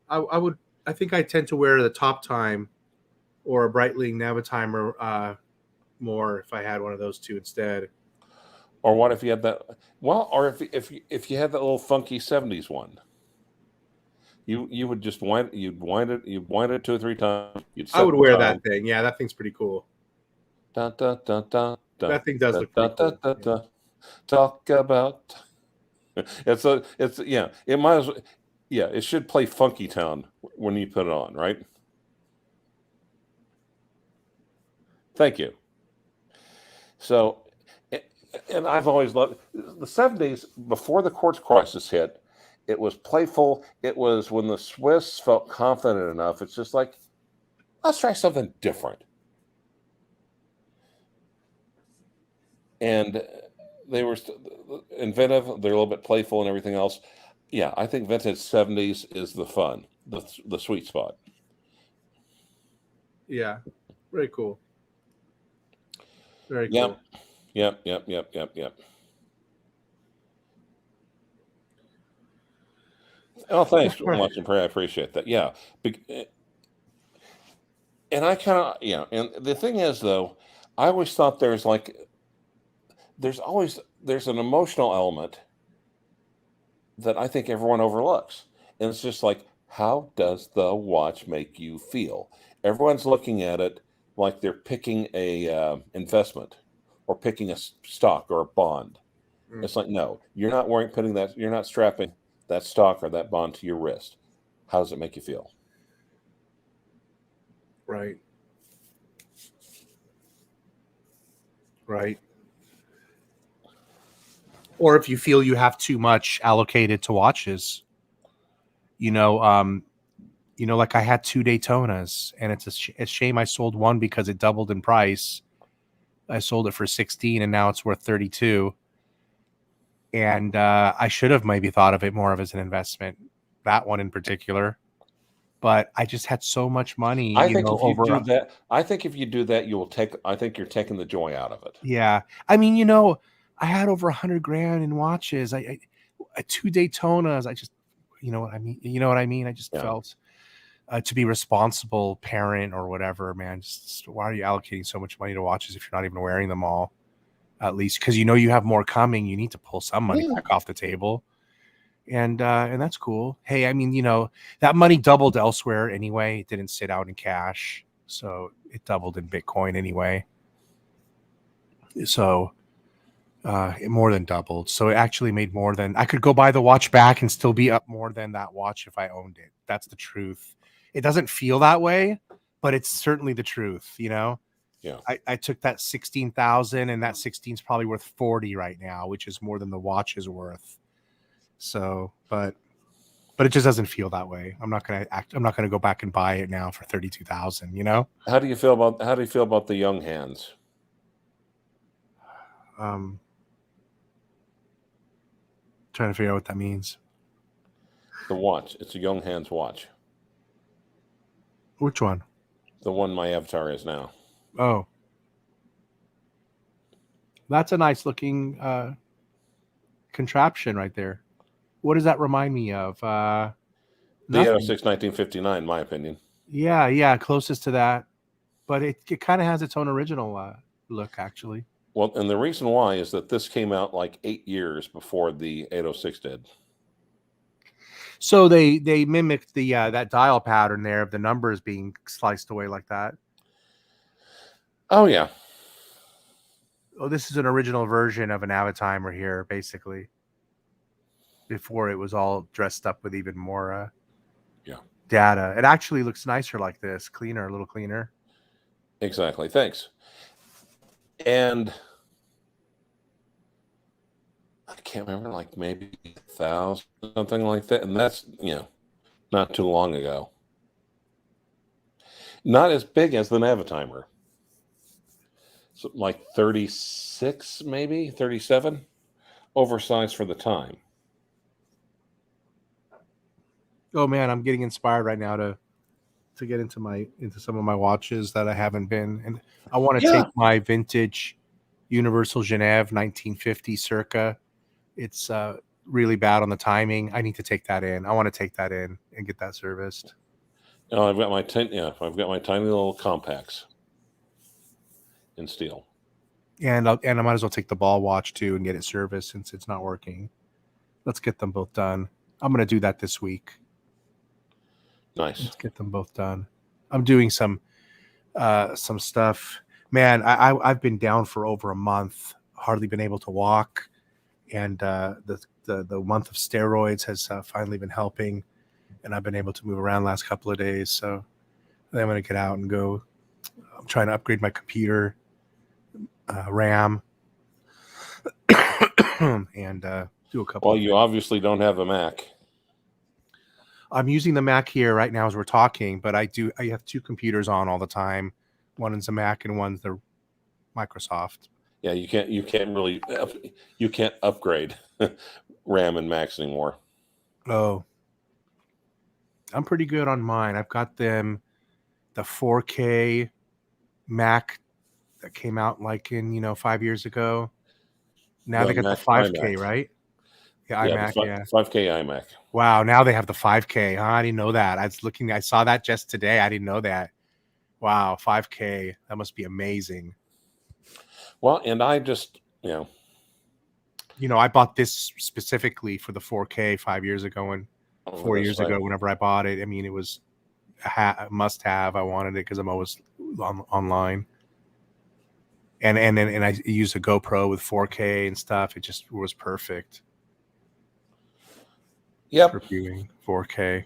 I think I tend to wear the Top Time or a Breitling Navitimer more if I had one of those two instead. Or what if you had that? Well, or if you had that little funky 70s one, you would just wind it 2 or 3 times. I would wear that thing. Yeah, that thing's pretty cool. That thing does look pretty cool. Talk about it might as well, it should play Funky Town when you put it on, right? Thank you. So, and I've always loved the 70s before the quartz crisis hit. It was playful. It was when the Swiss felt confident enough. It's just like, let's try something different. And they were inventive. They're a little bit playful and everything else. Yeah, I think vintage 70s is the fun, the sweet spot. Yeah, very cool. Very Yep, cool. yep. Oh, thanks so much, and I appreciate that. Yeah, and I kind of, and the thing is, though, I always thought there's an emotional element that I think everyone overlooks, and it's just like, how does the watch make you feel? Everyone's looking at it like they're picking a investment or picking a stock or a bond. Mm. It's like, no, you're not you're not strapping that stock or that bond to your wrist. How does it make you feel? Right. Right. Or if you feel you have too much allocated to watches, you know, like I had 2 Daytonas, and it's a shame I sold one because it doubled in price. I sold it for 16, and now it's worth 32. And I should have maybe thought of it more of as an investment, that one in particular. But I just had so much money, I think if you over. do that, I think if you do that, you will take. I think you're taking the joy out of it. Yeah, I mean, I had over 100 grand in watches. I 2 Daytonas. I just, you know what I mean. You know what I mean. I just Yeah. felt to be responsible parent or whatever, man. Just why are you allocating so much money to watches if you're not even wearing them all? At least because you have more coming. You need to pull some money Yeah. back off the table, and that's cool. Hey, I mean, that money doubled elsewhere anyway. It didn't sit out in cash, so it doubled in Bitcoin anyway. So it more than doubled. So it actually made more than I could go buy the watch back and still be up more than that watch if I owned it. That's the truth. It doesn't feel that way, but it's certainly the truth. Yeah. I took that 16,000, and that 16 is probably worth 40 right now, which is more than the watch is worth. So, but it just doesn't feel that way. I'm not gonna go back and buy it now for 32,000. How do you feel about the young hands? Trying to figure out what that means. The watch. It's a young hands watch. Which one? The one my avatar is now. Oh, that's a nice looking contraption right there. What does that remind me of? The Nothing. 806 1959, in my opinion. Yeah, closest to that. But it kind of has its own original look, actually. Well, and the reason why is that this came out like 8 years before the 806 did. So they mimicked the that dial pattern there of the numbers being sliced away like that. Oh yeah. Oh, this is an original version of an Avitimer here, basically. Before it was all dressed up with even more data. It actually looks nicer like this, cleaner, a little cleaner. Exactly. Thanks. And I can't remember, like maybe 1,000, something like that. And that's, not too long ago. Not as big as the Navitimer. So like 36, maybe 37. Oversized for the time. Oh man, I'm getting inspired right now to get into some of my watches that I haven't been. And I want to take my vintage Universal Genève 1950 circa. It's really bad on the timing. I need to take that in. I want to take that in and get that serviced. Oh, I've got my tiny little compacts in steel. And I might as well take the ball watch too and get it serviced since it's not working. Let's get them both done. I'm going to do that this week. Nice. Let's get them both done. I'm doing some stuff. Man, I've been down for over a month, hardly been able to walk. And the month of steroids has finally been helping, and I've been able to move around the last couple of days. So then I'm going to get out and go. I'm trying to upgrade my computer, RAM, and do a couple. Well, you obviously don't have a Mac. I'm using the Mac here right now as we're talking, but I have two computers on all the time. One is a Mac and one's the Microsoft. Yeah, you can't upgrade RAM and Macs anymore. Oh, I'm pretty good on mine. I've got the 4K Mac that came out like in 5 years ago. Now they got the 5K, iMac. right? Yeah, Yeah, iMac. the Yeah. 5K iMac. Wow. Now they have the 5K. Huh? I didn't know that. I saw that just today. I didn't know that. Wow, 5K. That must be amazing. Well, and I just, I bought this specifically for the 4K 5 years ago and 4 years ago. Whenever I bought it, I mean, it was a must-have. I wanted it because I'm always online. And I used a GoPro with 4K and stuff. It just was perfect. Yep. For viewing 4K.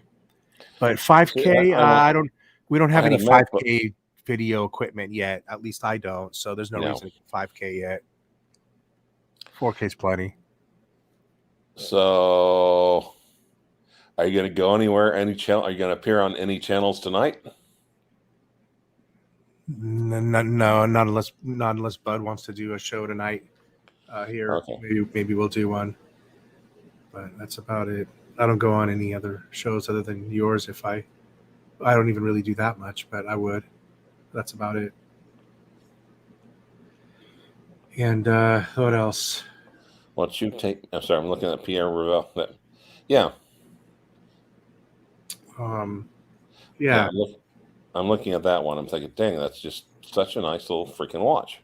But 5K, we don't have any 5K video equipment yet. At least I don't. So there's no reason to get 5K yet. 4K is plenty. So are you going to go anywhere? Any channel? Are you going to appear on any channels tonight? No, not unless Bud wants to do a show tonight here. Okay. Maybe we'll do one. But that's about it. I don't go on any other shows other than yours. I don't even really do that much, but I would. That's about it. And what else? What you take? I'm sorry, I'm looking at Pierre Revel. Yeah. Yeah. I'm looking at that one. I'm thinking, dang, that's just such a nice little freaking watch.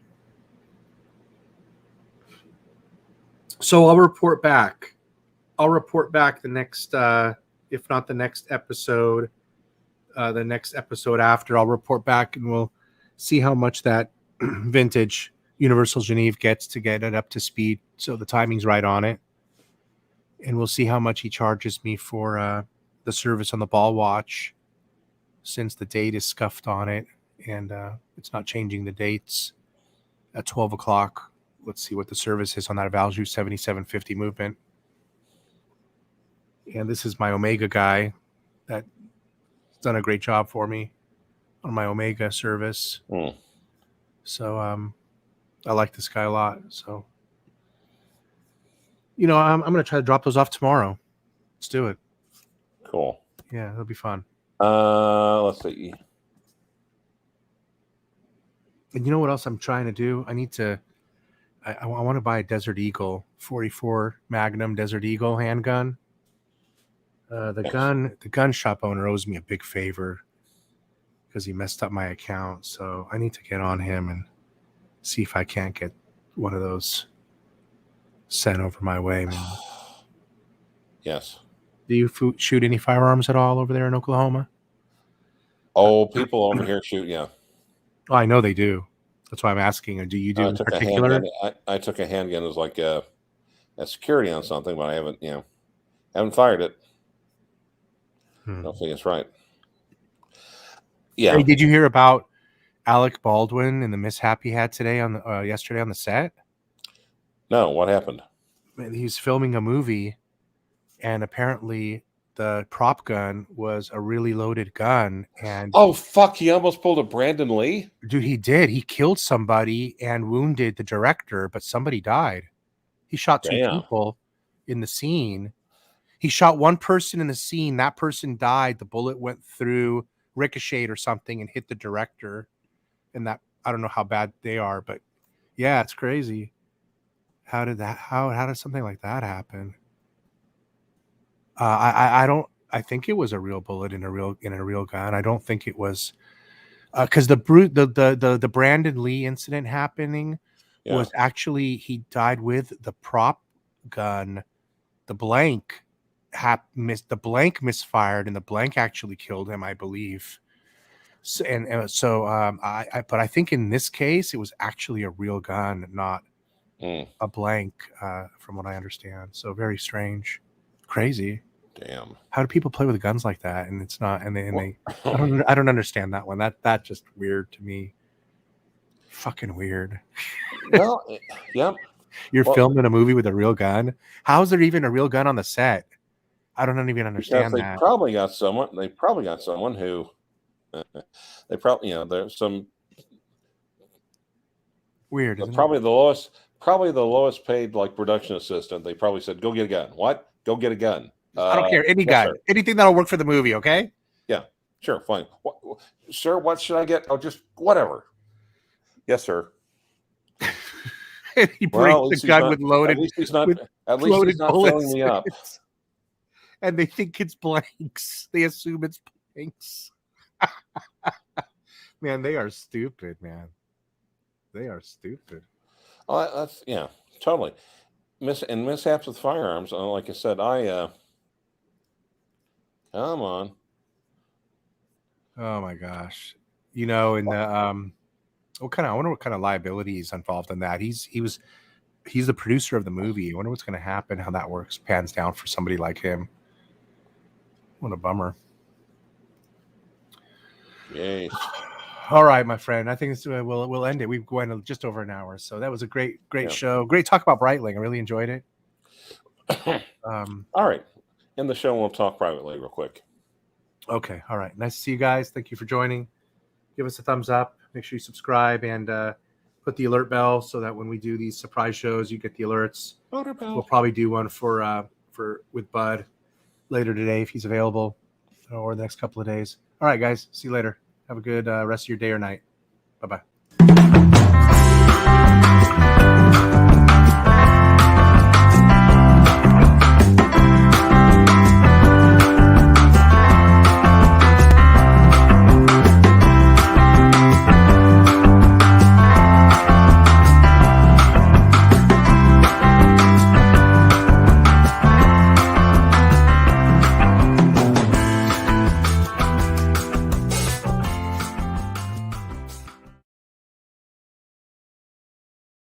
So I'll report back. The next, if not the next episode, the next episode after. I'll report back and we'll see how much that vintage Universal Genève gets to get it up to speed. So the timing's right on it. And we'll see how much he charges me for the service on the ball watch, since the date is scuffed on it and it's not changing the dates at 12 o'clock. Let's see what the service is on that Valjoux 7750 movement. And this is my Omega guy that's done a great job for me on my Omega service. So I like this guy a lot. So, I'm going to try to drop those off tomorrow. Let's do it. Cool. Yeah, it'll be fun. Let's see. And you know what else I'm trying to do? I want to buy a Desert Eagle 44 Magnum Desert Eagle handgun. The gun shop owner owes me a big favor because he messed up my account. So I need to get on him and see if I can't get one of those sent over my way, man. Yes. Do you shoot any firearms at all over there in Oklahoma? Oh, people over here shoot, yeah. Oh, I know they do. That's why I'm asking. Or do you do in particular? I took a handgun as like a security on something, but I haven't fired it. I don't think it's right. Yeah. Hey, did you hear about Alec Baldwin and the mishap he had today yesterday on the set? No, what happened? He was filming a movie, and apparently the prop gun was a really loaded gun. And oh fuck, he almost pulled a Brandon Lee. Dude, he did. He killed somebody and wounded the director, but somebody died. He shot two people in the scene. He shot one person in the scene. That person died. The bullet went through, ricocheted or something, and hit the director. And that, I don't know how bad they are, but yeah, it's crazy. How did something like that happen? I think it was a real bullet in a real gun. I don't think it was because the Brandon Lee incident happening was actually he died with the prop gun. The blank misfired, and the blank actually killed him, I believe. So, but I think in this case it was actually a real gun, not a blank, from what I understand. So very strange, crazy. Damn. How do people play with guns like that? And it's not, and they I don't understand that one. That just weird to me. Fucking weird. Well, yep. You're Well, filming a movie with a real gun. How's there even a real gun on the set? I don't even because understand they that. probably got someone. They probably got someone who. They probably, there's some Weird, isn't it? probably the lowest paid like production assistant. They probably said, "Go get a gun." What? Go get a gun. I don't care. Any Yes, gun. sir. Anything that'll work for the movie, okay? Yeah, sure, fine. Sir, what should I get? Oh, just whatever. Yes, sir. And he Well, brings the gun with at loaded least he's not. with At least he's loaded not bullets. filling me up. And they think it's blanks. They assume it's blanks. Man, they are stupid, man. They are stupid. Oh, that's totally. Mishaps with firearms. Like I said, come on. Oh my gosh. In the I wonder what kind of liability is involved in that. He's the producer of the movie. I wonder what's gonna happen, how that pans down for somebody like him. What a bummer. Yes. All right, my friend. I think we'll end it. We've gone just over an hour, so that was a great show. Great talk about Breitling. I really enjoyed it. All right. In the show, we'll talk privately real quick. Okay. All right. Nice to see you guys. Thank you for joining. Give us a thumbs up. Make sure you subscribe and put the alert bell so that when we do these surprise shows, you get the alerts. We'll probably do one with Bud later today if he's available, or the next couple of days. All right, guys. See you later. Have a good rest of your day or night. Bye-bye.